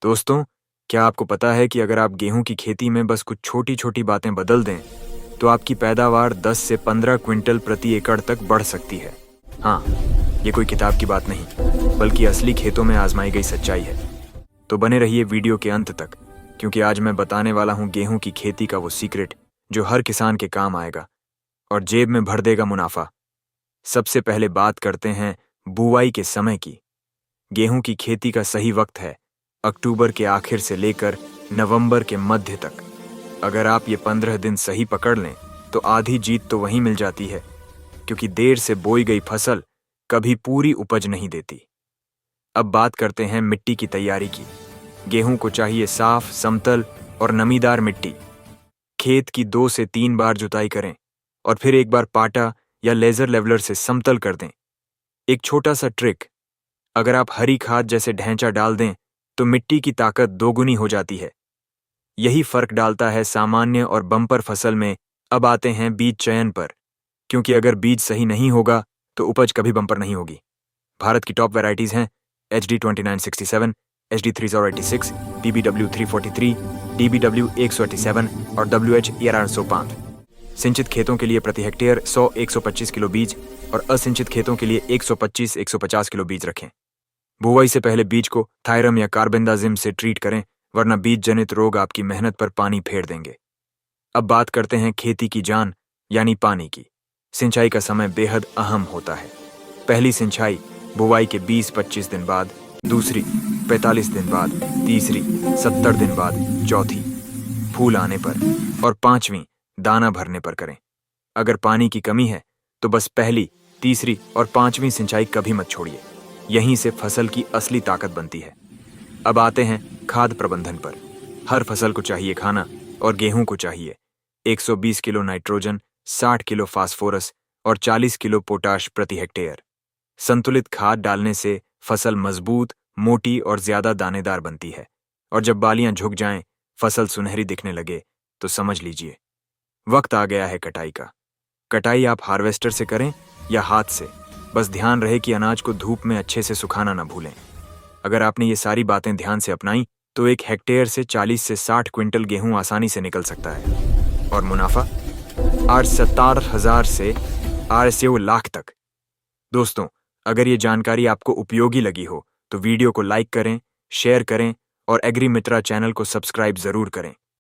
दोस्तों, क्या आपको पता है कि अगर आप गेहूं की खेती में बस कुछ छोटी छोटी बातें बदल दें तो आपकी पैदावार 10 से 15 क्विंटल प्रति एकड़ तक बढ़ सकती है। हाँ, ये कोई किताब की बात नहीं, बल्कि असली खेतों में आजमाई गई सच्चाई है। तो बने रहिए वीडियो के अंत तक, क्योंकि आज मैं बताने वाला हूँ गेहूं की खेती का वो सीक्रेट जो हर किसान के काम आएगा और जेब में भर देगा मुनाफा। सबसे पहले बात करते हैं बुआई के समय की। गेहूं की खेती का सही वक्त है अक्टूबर के आखिर से लेकर नवंबर के मध्य तक। अगर आप ये 15 दिन सही पकड़ लें तो आधी जीत तो वहीं मिल जाती है, क्योंकि देर से बोई गई फसल कभी पूरी उपज नहीं देती। अब बात करते हैं मिट्टी की तैयारी की। गेहूं को चाहिए साफ, समतल और नमीदार मिट्टी। खेत की 2 से 3 बार जुताई करें और फिर एक बार पाटा या लेजर लेवलर से समतल कर दें। एक छोटा सा ट्रिक, अगर आप हरी खाद जैसे ढैंचा डाल दें तो मिट्टी की ताकत दोगुनी हो जाती है। यही फर्क डालता है सामान्य और बम्पर फसल में। अब आते हैं बीज चयन पर, क्योंकि अगर बीज सही नहीं होगा तो उपज कभी बम्पर नहीं होगी। भारत की टॉप वैरायटीज हैं HD 2967, HD 3086, DBW 343, DBW 187 और WH 1105। सिंचित खेतों के लिए प्रति हेक्टेयर 100-125 किलो बीज और असिंचित खेतों के लिए 125-150 किलो बीज रखें। बुआई से पहले बीज को थायरम या कार्बेंडाजिम से ट्रीट करें, वरना बीज जनित रोग आपकी मेहनत पर पानी फेर देंगे। अब बात करते हैं खेती की जान यानी पानी की। सिंचाई का समय बेहद अहम होता है। पहली सिंचाई बुआई के 20-25 दिन बाद, दूसरी 45 दिन बाद, तीसरी 70 दिन बाद, चौथी फूल आने पर और पांचवी दाना भरने पर करें। अगर पानी की कमी है तो बस पहली, तीसरी और पांचवी सिंचाई कभी मत छोड़िए। यहीं से फसल की असली ताकत बनती है। अब आते हैं खाद प्रबंधन पर। हर फसल को चाहिए खाना और गेहूं को चाहिए 120 किलो नाइट्रोजन, 60 किलो फास्फोरस और 40 किलो पोटाश प्रति हेक्टेयर। संतुलित खाद डालने से फसल मजबूत, मोटी और ज्यादा दानेदार बनती है। और जब बालियां झुक जाएं, फसल सुनहरी दिखने लगे, तो समझ लीजिए वक्त आ गया है कटाई का। कटाई आप हार्वेस्टर से करें या हाथ से, बस ध्यान रहे कि अनाज को धूप में अच्छे से सुखाना न भूलें। अगर आपने ये सारी बातें ध्यान से अपनाई तो एक हेक्टेयर से 40 से 60 क्विंटल गेहूं आसानी से निकल सकता है और मुनाफा आज 70,000 से RSU लाख तक। दोस्तों, अगर ये जानकारी आपको उपयोगी लगी हो तो वीडियो को लाइक करें, शेयर करें और एग्री मित्रा चैनल को सब्सक्राइब जरूर करें।